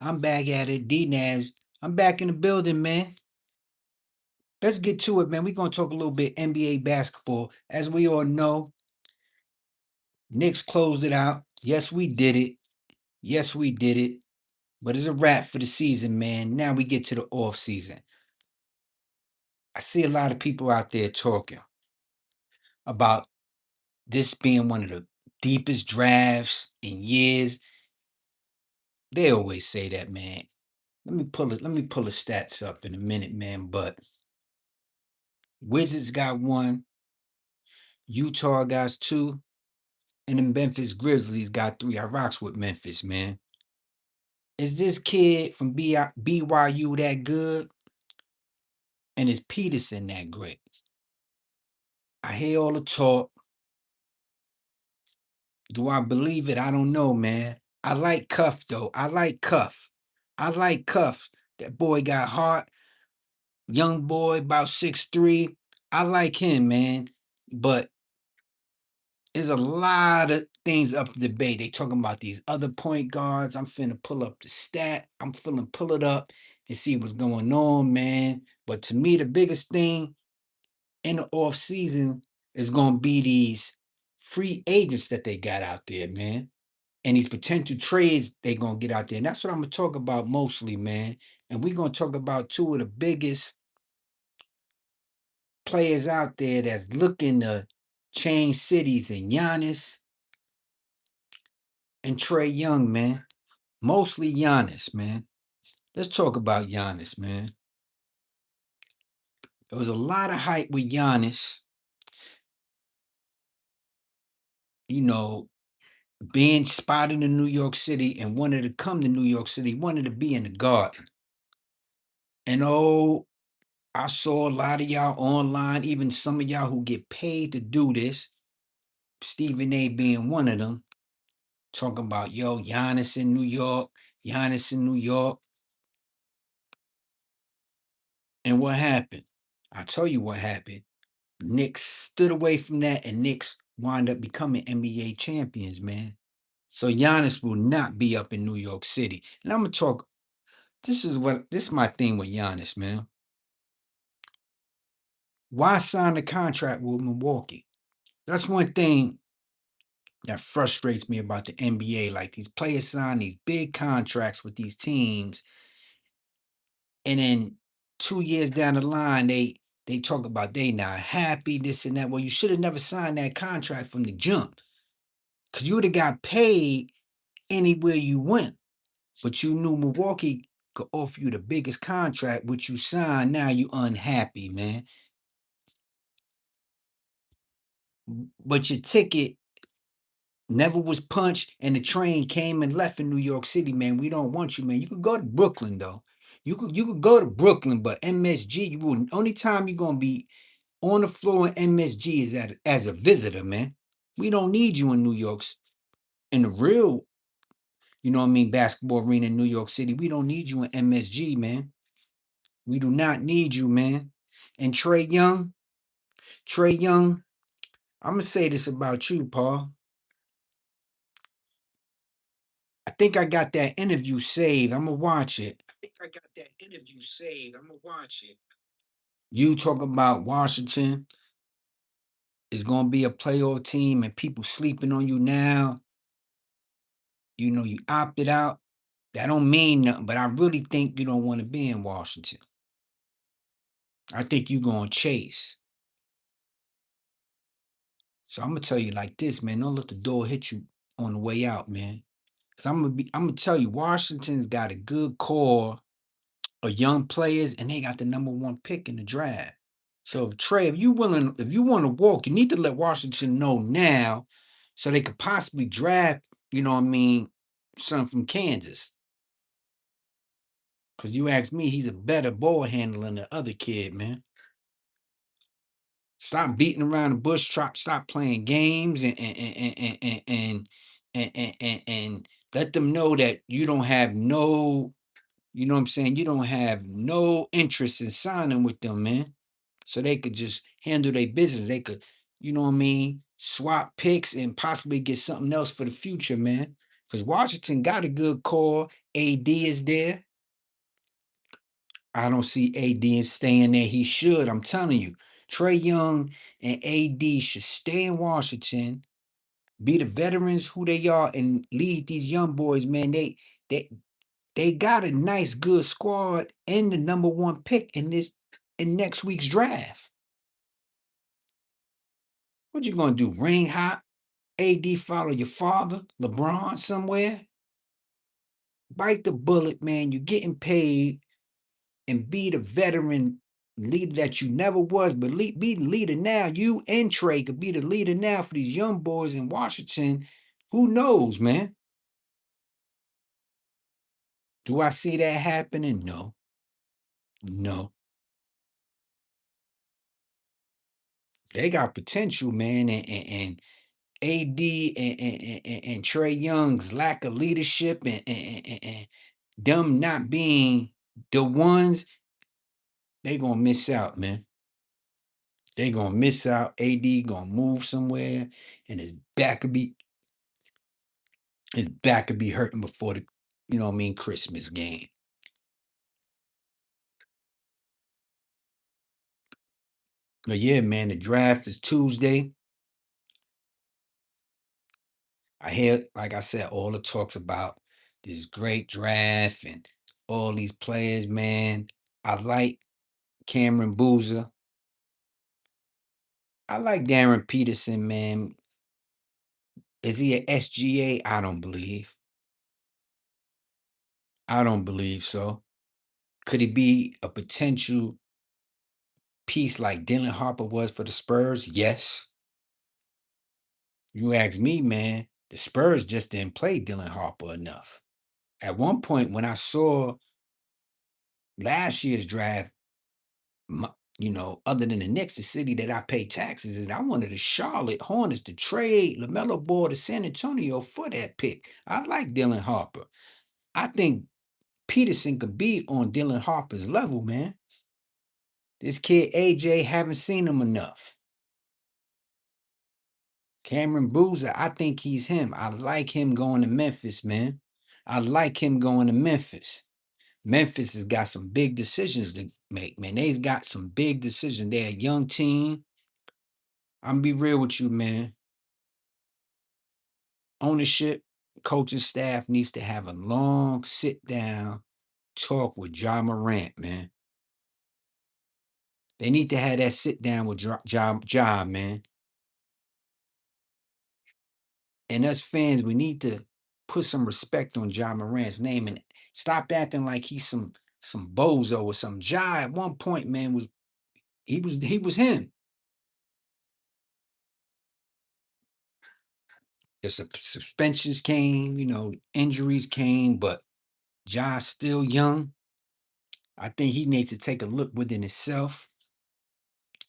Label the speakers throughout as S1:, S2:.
S1: I'm back at it. D-Naz, I'm back in the building, man. Let's get to it, man. We're going to talk a little bit NBA basketball. As we all know, Knicks closed it out. Yes, we did it. Yes, we did it. But it's a wrap for the season, man. Now we get to the off season. I see a lot of people out there talking about this being one of the deepest drafts in years. They always say that, man. Let me pull the stats up in a minute, man. But Wizards got one, Utah got two, and the Memphis Grizzlies got three. I rocks with Memphis, man. Is this kid from BYU that good? And is Peterson that great? I hear all the talk. Do I believe it? I don't know, man. I like Cuff though. I like Cuff. I like Cuff. That boy got heart. Young boy, about 6'3". I like him, man. But there's a lot of things up for debate. They talking about these other point guards. I'm finna pull up the stat. I'm feeling pull it up and see what's going on, man. But to me, the biggest thing in the off season is gonna be these free agents that they got out there, man. And these potential trades they gonna get out there. And that's what I'm gonna talk about mostly, man. And we're gonna talk about two of the biggest players out there that's looking to change cities and Giannis and Trey Young, man. Mostly Giannis, man. Let's talk about Giannis, man. There was a lot of hype with Giannis, you know, being spotted in New York City and wanted to come to New York City, wanted to be in the garden. And oh, I saw a lot of y'all online, even some of y'all who get paid to do this, Stephen A being one of them, talking about, yo, Giannis in New York, Giannis in New York. And what happened? I'll tell you what happened. Knicks stood away from that, and Knicks wound up becoming NBA champions, man. So Giannis will not be up in New York City. And I'm gonna talk. This is my thing with Giannis, man. Why sign a contract with Milwaukee? That's one thing that frustrates me about the NBA. Like these players sign these big contracts with these teams, and then 2 years down the line, they talk about they not happy, this and that. Well, you should have never signed that contract from the jump, because you would have got paid anywhere you went. But you knew Milwaukee could offer you the biggest contract, which you signed. Now you unhappy, man. But your ticket never was punched, and the train came and left in New York City, man. We don't want you, man. You could go to Brooklyn though. You could go to Brooklyn, but MSG, you will only time you're gonna be on the floor in MSG is as a visitor, man. We don't need you in New York, in the real, you know what I mean, basketball arena in New York City. We don't need you in MSG, man. We do not need you, man. And Trey Young, I'm gonna say this about you, Paul. I think I got that interview saved. I'm gonna watch it. I think I got that interview saved. I'm gonna watch it. You talk about Washington is gonna be a playoff team and people sleeping on you now. You know, you opted out. That don't mean nothing, but I really think you don't want to be in Washington. I think you're gonna chase. So I'm gonna tell you like this, man. Don't let the door hit you on the way out, man. Cause I'm gonna tell you, Washington's got a good core of young players, and they got the number one pick in the draft. So if Trey, if you want to walk, you need to let Washington know now, so they could possibly draft. You know what I mean? Son from Kansas. Cause you ask me, he's a better ball handler than the other kid, man. Stop beating around the bush. Stop playing games, and let them know that you don't have no, you know what I'm saying? You don't have no interest in signing with them, man. So they could just handle their business. They could, you know what I mean, swap picks and possibly get something else for the future, man. Because Washington got a good core. AD is there. I don't see AD staying there. He should. I'm telling you. Trae Young and AD should stay in Washington, be the veterans who they are, and lead these young boys, man. They they got a nice, good squad and the number one pick in next week's draft. What you gonna do? Ring hop? AD follow your father, LeBron, somewhere? Bite the bullet, man. You're getting paid and be the veteran leader that you never was, but be the leader now. You and Trey could be the leader now for these young boys in Washington. Who knows, man? Do I see that happening? No, no. They got potential, man, and AD and Trey Young's lack of leadership and them not being the ones, they gonna miss out, man. They gonna miss out. AD gonna move somewhere, and his back could be hurting before the, Christmas game. But yeah, man, the draft is Tuesday. I hear, like I said, all the talks about this great draft and all these players, man. I like Cameron Boozer. I like Darren Peterson, man. Is he a SGA? I don't believe. I don't believe so. Could he be a potential piece like Dylan Harper was for the Spurs? Yes. You ask me, man, the Spurs just didn't play Dylan Harper enough. At one point, when I saw last year's draft, other than the Knicks, the city that I pay taxes is, I wanted the Charlotte Hornets to trade LaMelo Ball to San Antonio for that pick. I like Dylan Harper. I think Peterson could be on Dylan Harper's level, man. This kid AJ, haven't seen him enough. Cameron Boozer, I think he's him. I like him going to Memphis, man. I like him going to Memphis. Memphis has got some big decisions to make, man. They've got some big decisions. They're a young team. I'm gonna be real with you, man. Ownership, coaching staff needs to have a long sit down talk with John Morant, man. They need to have that sit down with John, man. And us fans, we need to put some respect on John Morant's name and stop acting like he's some bozo or some Ja. At one point, man, he was him. The suspensions came, injuries came, but Ja's still young. I think he needs to take a look within himself,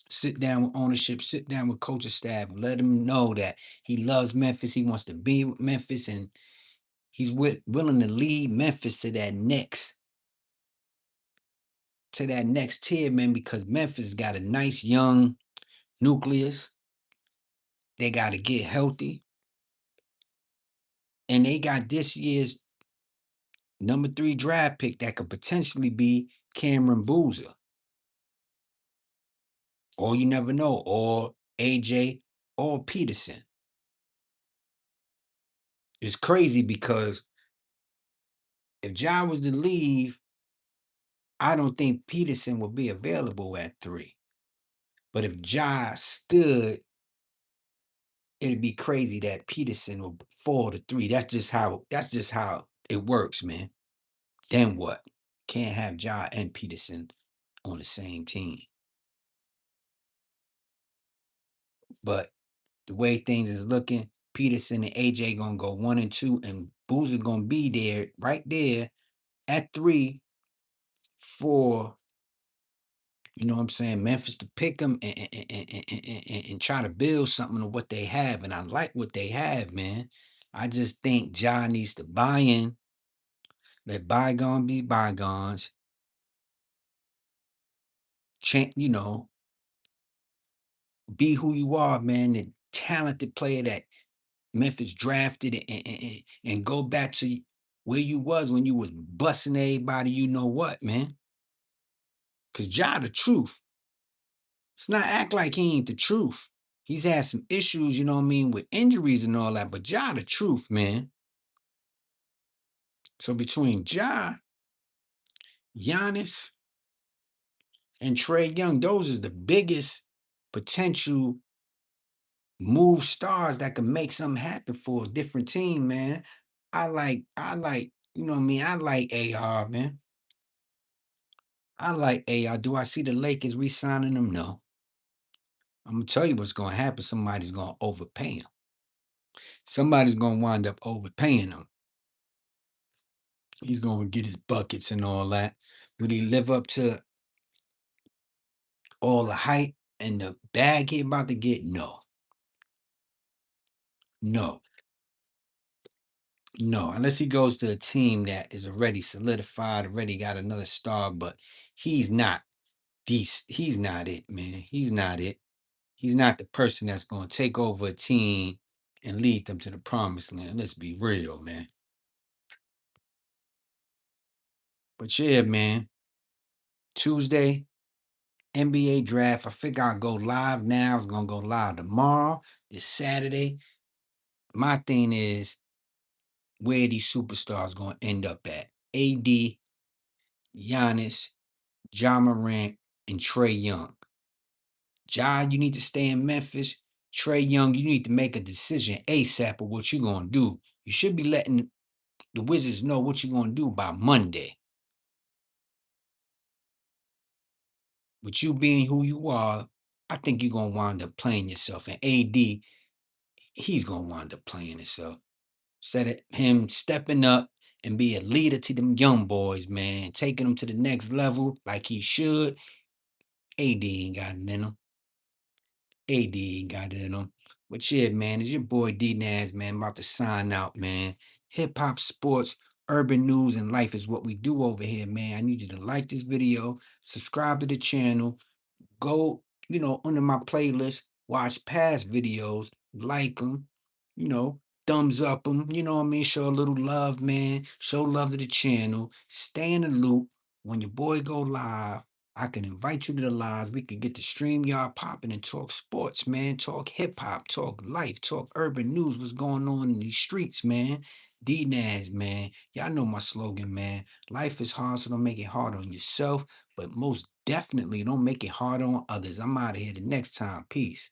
S1: sit down with ownership, sit down with coaching staff, let him know that he loves Memphis. He wants to be with Memphis, and he's willing to lead Memphis to that next tier, man, because Memphis got a nice young nucleus. They got to get healthy. And they got this year's number 3 draft pick that could potentially be Cameron Boozer. Or you never know, or AJ or Peterson. It's crazy because if John was to leave, I don't think Peterson would be available at 3. But if Ja stood, it'd be crazy that Peterson will fall to 3. That's just how it works, man. Then what? Can't have Ja and Peterson on the same team. But the way things is looking, Peterson and AJ gonna go 1 and 2, and Boozer gonna be there, right there at 3 for, what I'm saying, Memphis to pick them and try to build something of what they have. And I like what they have, man. I just think John needs to buy in, let bygone be bygones. Be who you are, man. The talented player that Memphis drafted and go back to where you was when you was busting everybody, you know what, man. Cause Ja the truth. Let's not act like he ain't the truth. He's had some issues, you know what I mean, with injuries and all that, but Ja the truth, man. So between Ja, Giannis, and Trey Young, those is the biggest potential move stars that can make something happen for a different team, man. You know what I mean? I like AR, man. I like AR. Do I see the Lakers re-signing him? No. I'm gonna tell you what's gonna happen. Somebody's gonna overpay him. Somebody's gonna wind up overpaying him. He's gonna get his buckets and all that. Will he live up to all the hype and the bag he about to get? No. No. No. Unless he goes to a team that is already solidified, already got another star, but he's not he's not it, man. He's not it. He's not the person that's gonna take over a team and lead them to the promised land. Let's be real, man. But yeah, man. Tuesday, NBA draft. I figure I'll go live now. It's gonna go live tomorrow. It's Saturday. My thing is where these superstars gonna end up at. AD, Giannis, John Morant, and Trey Young. Ja, you need to stay in Memphis. Trey Young, you need to make a decision ASAP of what you're gonna do. You should be letting the Wizards know what you're gonna do by Monday. With you being who you are, I think you're gonna wind up playing yourself. And AD, he's gonna wind up playing himself. Instead of him stepping up and be a leader to them young boys, man, taking them to the next level like he should. AD ain't got it in him. AD ain't got it in him. But yeah, man, it's your boy D Naz, man. I'm about to sign out, man. Hip hop, sports, urban news, and life is what we do over here, man. I need you to like this video, subscribe to the channel, go, under my playlist, watch past videos, like them, you know, thumbs up them, you know what I mean? Show a little love, man. Show love to the channel. Stay in the loop. When your boy go live, I can invite you to the lives. We can get the stream yard popping and talk sports, man. Talk hip hop, talk life, talk urban news, what's going on in these streets, man. D Naz, man. Y'all know my slogan, man. Life is hard, so don't make it hard on yourself, but most definitely don't make it hard on others. I'm out of here the next time. Peace.